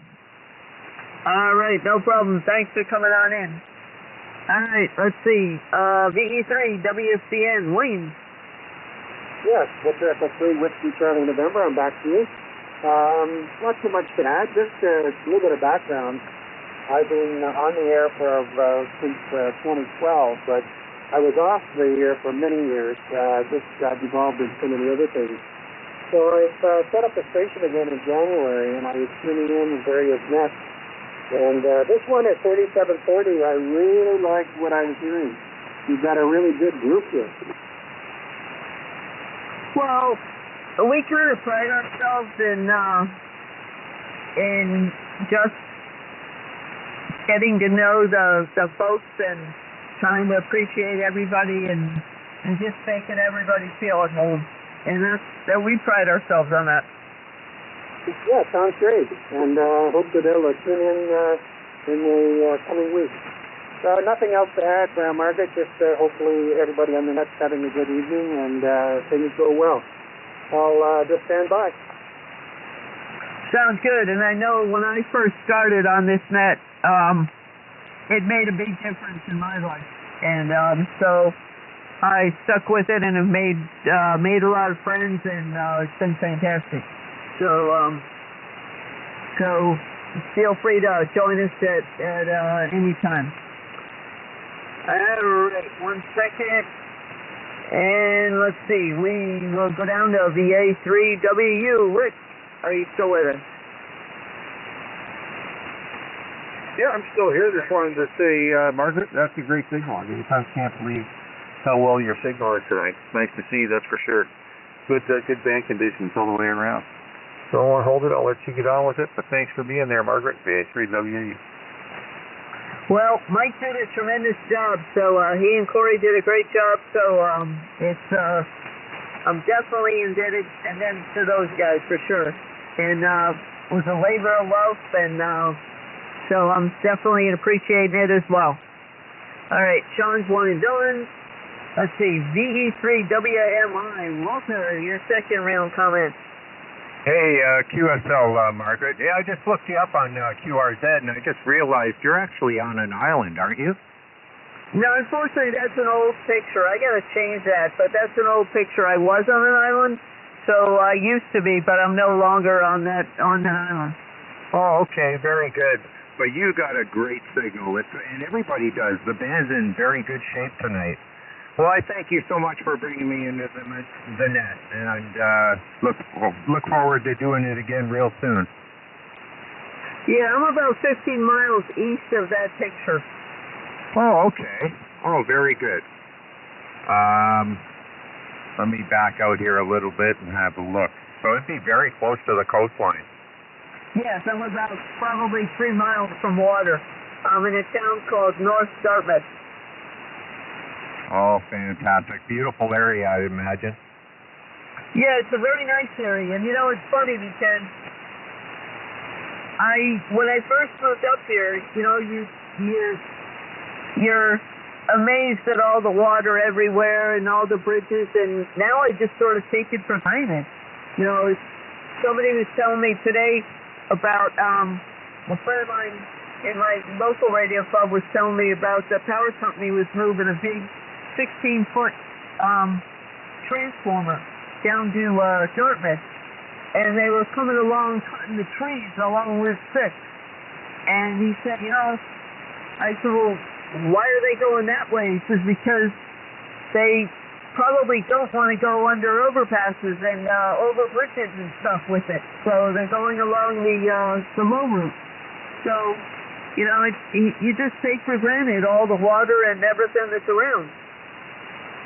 All right, no problem. Thanks for coming on in. All right, let's see. VE3WFCN, Wayne. Yes, Victor Echo 3 Whiskey Charlie November. I'm back to you. Not too much to add, just a little bit of background. I've been on the air for since 2012, but I was off the air for many years. Just got involved in so many other things. So I set up a station again in January, and I was tuning in various nets. And this one at 3740, I really liked what I was hearing. You've got a really good group here. Well, we kind of pride ourselves in just getting to know the folks and trying to appreciate everybody and just making everybody feel at home. And that we pride ourselves on that. Yeah, sounds great. And hope that they'll tune in the coming weeks. Nothing else to add, Margaret. Just hopefully everybody on the net's having a good evening and things go well. I'll just stand by. Sounds good. And I know when I first started on this net, it made a big difference in my life. And so I stuck with it and have made a lot of friends, and it's been fantastic. So feel free to join us at any time. All right, 1 second. And let's see, we will go down to VA3WU. Rick, are you still with us? Yeah, I'm still here. Just wanted to say, Margaret, that's a great signal. I mean, I can't believe how well your signal is tonight. Nice to see, that's for sure. Good band conditions all the way around. So I won't hold it. I'll let you get on with it. But thanks for being there, Margaret. VA3WU. Well, Mike did a tremendous job. So he and Corey did a great job. So I'm definitely indebted, and then to those guys for sure. And it was a labor of love, and so I'm definitely appreciating it as well. All right, Sean's one and done. Let's see, VE3WMI. Walter, your second round comment. Hey, QSL, Margaret. Yeah, I just looked you up on QRZ, and I just realized you're actually on an island, aren't you? No, unfortunately, that's an old picture. I got to change that, but that's an old picture. I was on an island, so I used to be, but I'm no longer on that island. Oh, okay, very good. But you got a great signal, and everybody does. The band's in very good shape tonight. Well, I thank you so much for bringing me into the net, and look forward to doing it again real soon. Yeah, I'm about 15 miles east of that picture. Oh, okay. Oh, very good. Let me back out here a little bit and have a look. So it'd be very close to the coastline. Yes, I'm about probably 3 miles from water. I'm in a town called North Dartmouth. Oh, fantastic. Beautiful area, I imagine. Yeah, it's a very nice area. And, you know, it's funny because when I first moved up here, you know, you're amazed at all the water everywhere and all the bridges, and now I just sort of take it for granted. You know, somebody was telling me today about a friend of mine in my local radio club was telling me about the power company was moving a big 16-foot transformer down to Dartmouth, and they were coming along cutting the trees along Route 6. And he said, you know, I said, well, why are they going that way? He says, because they probably don't want to go under overpasses and over bridges and stuff with it. So they're going along the low route. So, you know, you just take for granted all the water and everything that's around.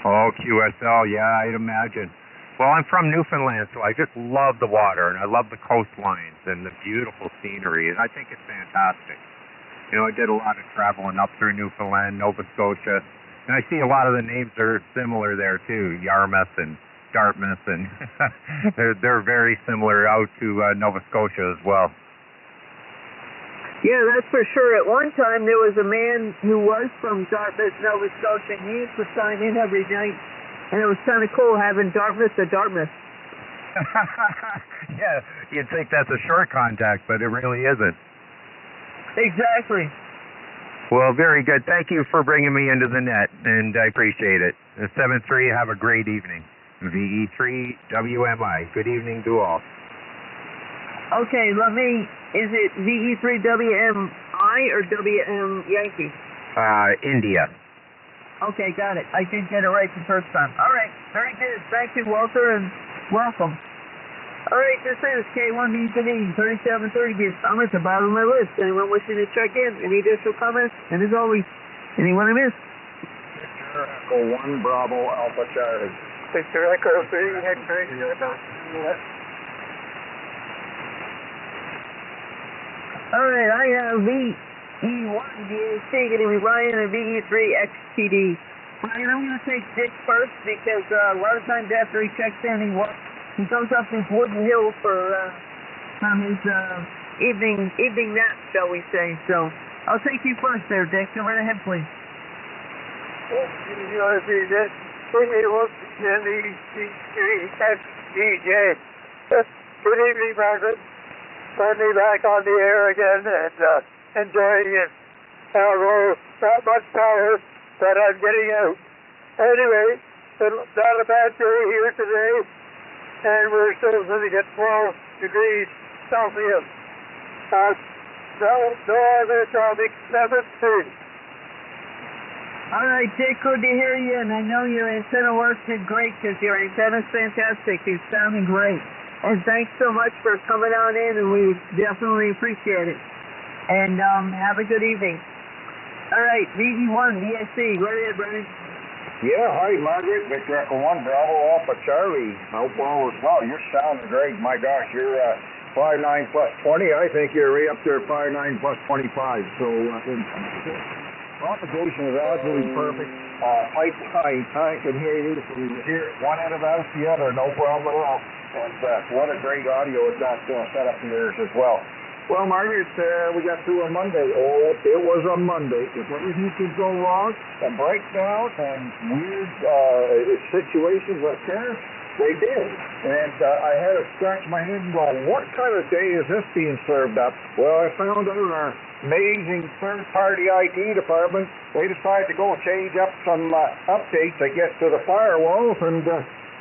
Oh, QSL, yeah, I'd imagine. Well, I'm from Newfoundland, so I just love the water, and I love the coastlines and the beautiful scenery, and I think it's fantastic. You know, I did a lot of traveling up through Newfoundland, Nova Scotia, and I see a lot of the names that are similar there, too, Yarmouth and Dartmouth, and they're very similar out to Nova Scotia as well. Yeah, that's for sure. At one time, there was a man who was from Dartmouth, Nova Scotia, and he used to sign in every night. And it was kind of cool having Dartmouth to Dartmouth. Yeah, you'd think that's a short contact, but it really isn't. Exactly. Well, very good. Thank you for bringing me into the net, and I appreciate it. 7-3, have a great evening. VE3WMI. Good evening to all. Okay, is it VE3WMI or WM Yankee? India. Okay, got it. I did get it right the first time. All right, very good. Thank you, Walter, and welcome. All right, this is K1B 3730. I'm at the bottom of my list. Anyone wishing to check in? Any additional comments? And as always, anyone I missed? Echo 1 Bravo Alpha Charlie. Victor Echo 3, X-ray. All right, I have VE1DAC, getting me Ryan, and VE3XTD. Ryan, I'm going to take Dick first because a lot of times after he checks in, he goes up this wooden hill for his evening nap, shall we say. So I'll take you first there, Dick. Go right ahead, please. Good evening, Margaret. Finally back on the air again and enjoying it. Although not much power, but I'm getting out. Anyway, it's not a bad day here today, and we're still sitting at 12 degrees Celsius. No other topic, 7-2. All right, Dick, good to hear you, and I know your antenna works great because your antenna's fantastic. It's sounding great. And thanks so much for coming on in, and we definitely appreciate it. And have a good evening. All right, VE1DAC, go ahead, Brian. Yeah, hi, Margaret. Victor Echo 1 Bravo Alpha Charlie. Hope all is well. You're sounding great. My gosh, you're 5'9 plus 20. I think you're right up there 5'9 plus 25. So propagation is absolutely perfect. Pipeline, I can hear you. So we hear one end of us, the other, no problem at all. And what a great audio it got set up here as well. Well, Margaret, we got through on Monday. Oh, it was on Monday. If everything could go wrong, and breakdowns and weird situations occur, they did. And I had to scratch my head and go, what kind of day is this being served up? Well, I found out our amazing third-party IT department, they decided to go change up some updates, I guess, to the firewalls, and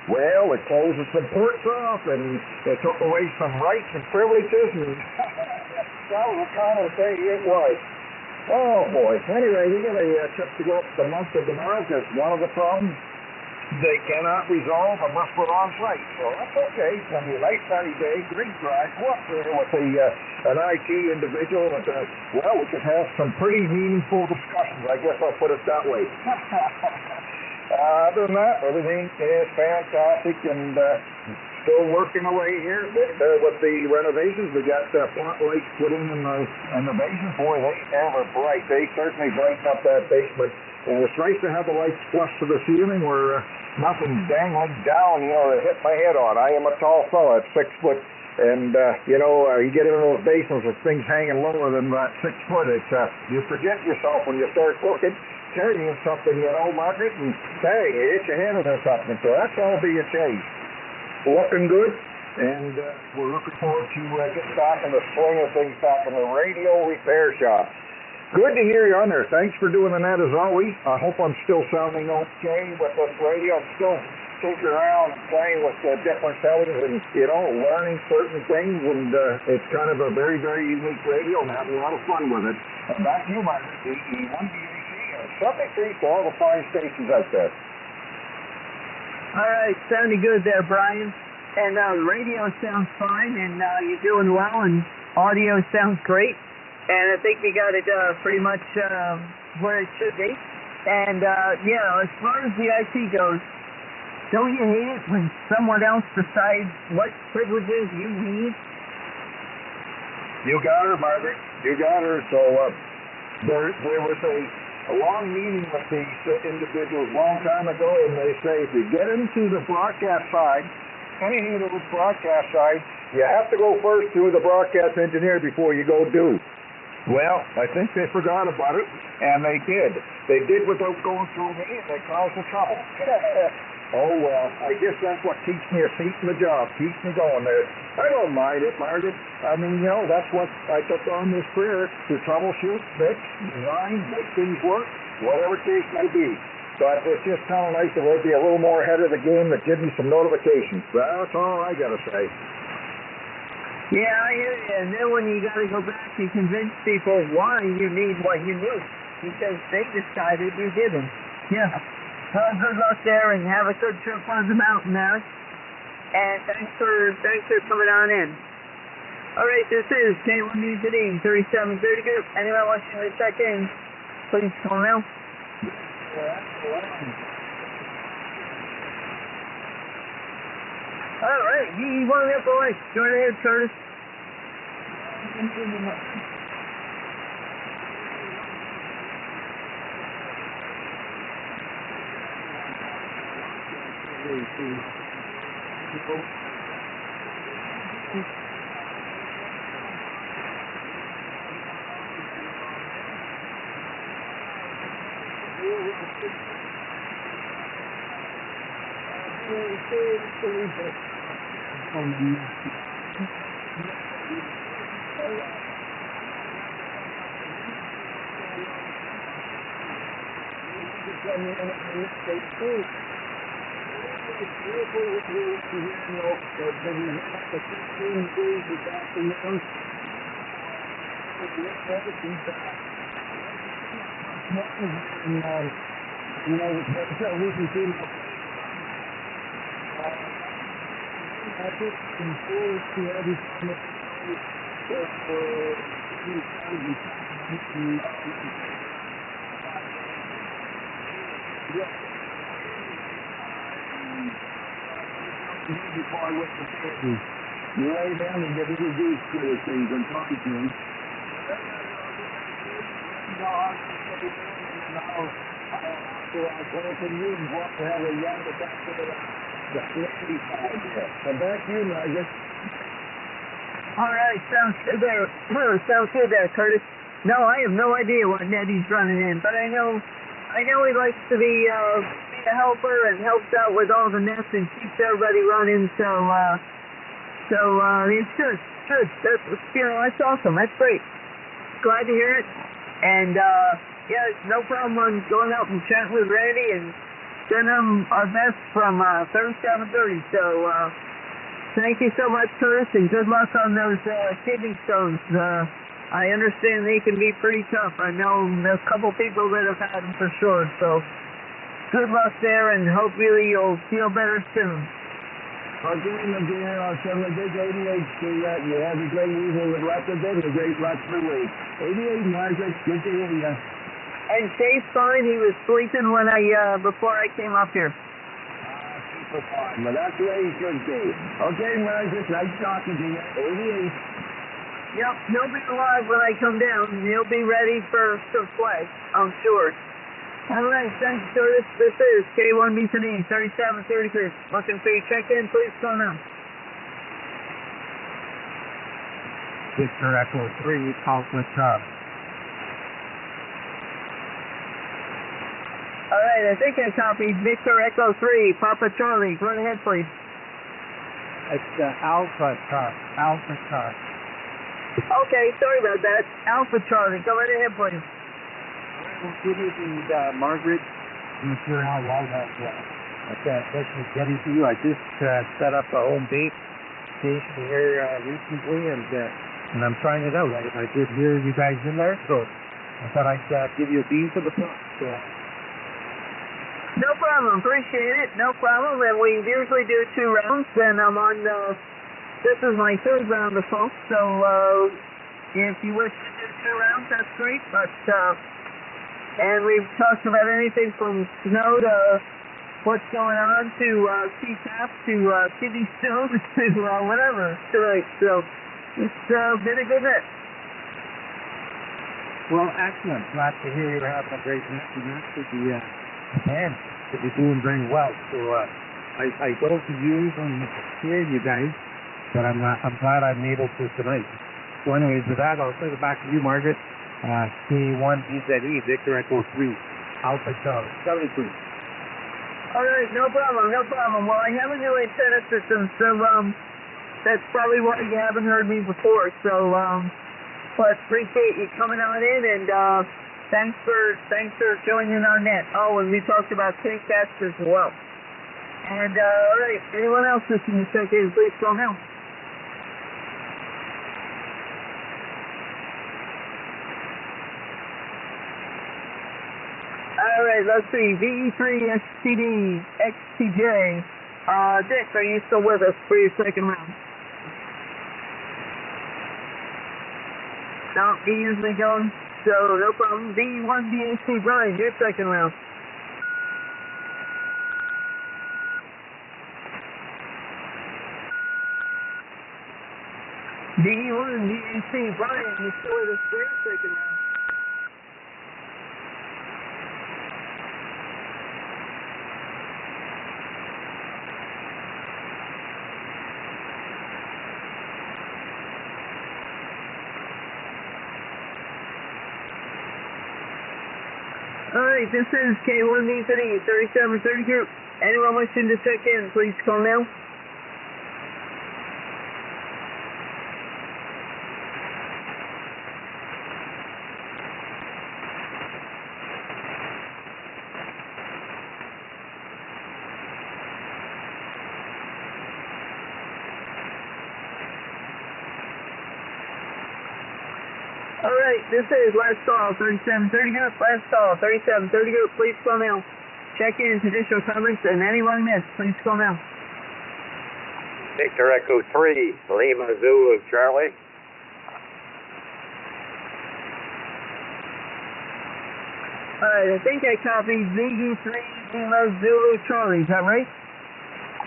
well, it closes some ports off, and it took away some rights and privileges, and that was the kind of day it was. Oh, boy. Anyway, we got a trip to go up the month of tomorrow, because one of the problems they cannot resolve unless we're on site. So that's okay. It's going to be a nice sunny day, great drive. Go up there with an IT individual, and well, we could have some pretty meaningful discussions. I guess I'll put it that way. Other than that, everything is fantastic and still working away here with the renovations. We got pot lights put in the basement. Boy, they ever bright. They certainly brighten up that basement. And it's nice to have the lights flush to the ceiling where nothing's dangling down, to hit my head on. I am a tall fella at 6 foot. And, you get into those basements with things hanging lower than 6 foot. It's, you forget yourself when you start looking. carrying something, you know, Margaret, and hey, you hit your head or something. So that's all being changed. Looking good, and we're looking forward to getting back in the swing of things back in the radio repair shop. Good to hear you on there. Thanks for doing that as always. I hope I'm still sounding okay with this radio. I'm still tinkering around and playing with different settings and, you know, learning certain things. And it's kind of a very, very unique radio and having a lot of fun with it. And back to you, Margaret. The E1BAC and 73 to all the fine stations out there. All right, sounding good there, Brian. And the radio sounds fine, and you're doing well, and audio sounds great. And I think you got it pretty much where it should be. And, yeah, as far as the IT goes, don't you hate it when someone else decides what privileges you need? You got her, Margaret. You got her. So there was a long meeting with these individuals a long time ago, and they say if you get into the broadcast side, anything to the broadcast side, you have to go first through the broadcast engineer before you go do. Well, I think they forgot about it, and they did. They did without going through me, and they caused the trouble. Oh, well, I guess that's what keeps me a seat in the job, keeps me going there. I don't mind it, Margaret. I mean, you know, that's what I took on this career, to troubleshoot, fix, design, make things work, whatever case may be. But it's just kind of nice to be a little more ahead of the game that gives me some notifications. That's all I got to say. Yeah, I hear you. And then when you got to go back and convince people why you need what you need, because they decided you didn't. Yeah. Well, good luck there, and have a good trip on the mountain there. And thanks for coming on in. All right, this is K1 News Today, 3730 Group. Anyone wants to check in, please call now. All right, you want to boys? Go ahead, Curtis. You lay down and get introduced to the things and talk to them. Back to you, Margaret. All right, sounds good there. Sounds good there, Curtis. No, I have no idea what net he's running in, but I know he likes to be a helper and helps out with all the nets and keeps everybody running. So it's good. That's awesome. That's great. Glad to hear it. And yeah, no problem on going out and chatting with Randy and sending him our best from 3730. So thank you so much, Curtis, and good luck on those kidney stones. I understand they can be pretty tough. I know there's a couple people that have had them for sure. So good luck there, and hopefully you'll feel better soon. Okay, my dear, I'll send a big 88 to you. You have a great evening with lots of good and a great lots of week. 88, Margaret, good to hear you. And Shane's fine. He was sleeping when before I came up here. Super fine, but that's the way he should be. Okay, Margaret, nice talking to you. 88. Yep, he'll be alive when I come down. He'll be ready for some play, I'm sure. All right, thanks, Curtis. This is K1B Today, 3733. Looking for your check-in, please call now. Victor Echo 3, Southwest Hub. Alright, I think I copied Victor Echo 3, Papa Charlie. Go right ahead, please. It's Alpha car. Okay, sorry about that. Alpha Charlie, go right ahead, please. We'll give you the Margaret. I'm not sure how well that is getting to you. I just set up a home base station here recently, and I'm trying it out. I did hear you guys in there, so I thought I'd give you a bean for the thought. No problem, appreciate it. No problem. And we usually do 2 rounds, and I'm on, this is my 3rd round of folks, so if you wish to do 2 rounds, that's great. But, and we've talked about anything from snow to what's going on to CPAP to kidney stones to whatever tonight. So it's been a good night. Well, excellent. Glad to hear you're having a great night. And that should be, man, should be doing very well. So I don't use and hear you guys, but I'm glad I'm able to tonight. So anyways, with that, I'll send it back to you, Margaret. K1BZE, Victor Echo 3, Alpha Charlie, 73. Alright, no problem. Well, I have a new antenna system, so that's probably why you haven't heard me before. So, but appreciate you coming on in, and thanks for joining our net. Oh, and we talked about tank cats as well. And alright, anyone else listening to check in, please call now. Alright, let's see. VE3 XTJ. Dick, are you still with us for your 2nd round? No, he usually going, so no problem. VE1BAC Brian, your 2nd round. VE1BAC Brian, you still with us for your 2nd round. Alright, this is K1BZE 3730 group. Anyone wishing to check in, please call now. Alright, this is last call, 3730 group, last call, 3730 group, please call now. Check in additional comments and anyone missed, please call now. Victor Echo 3, Lima Zulu Charlie. Alright, I think I copied VG3 Lima Zulu Charlie, is that right?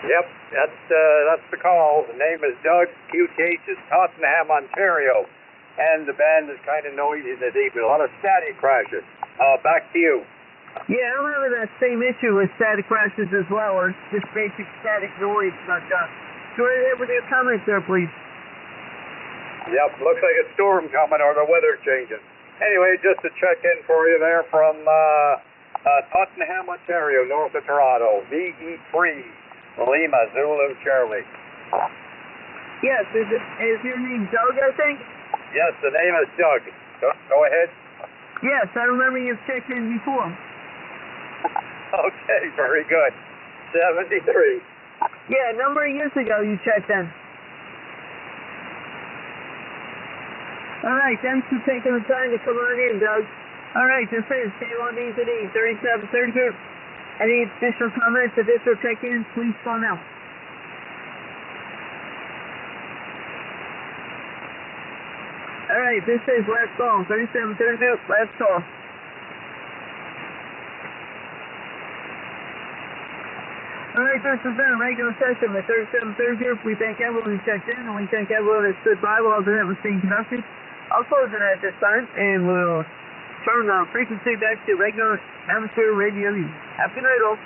Yep, that's the call. The name is Doug. QTH is Tottenham, Ontario. And the band is kind of noisy in the deep. A lot of static crashes. Back to you. Yeah, I'm having that same issue with static crashes as well, or just basic static noise. But go ahead with your comments there, please. Yep, looks like a storm coming or the weather changing. Anyway, just to check in for you there from Tottenham, Ontario, north of Toronto. VE3, Lima Zulu Charlie. Yes, is your name Doug, I think? Yes, the name is Doug. Go ahead. Yes, I remember you've checked in before. Okay, very good. 73. Yeah, a number of years ago you checked in. Alright, thanks for taking the time to come on in, Doug. Alright, this is K1BZE 3730 group. Any additional comments, additional check-ins, please call now. Alright, this is last call, 3730 group, last call. Alright, this has been a regular session with 3730 group. We thank everyone who checked in, and we thank everyone that stood by while the event was being conducted. I'll close it at this time, and we'll turn the frequency back to regular amateur radio. Have a good night, all.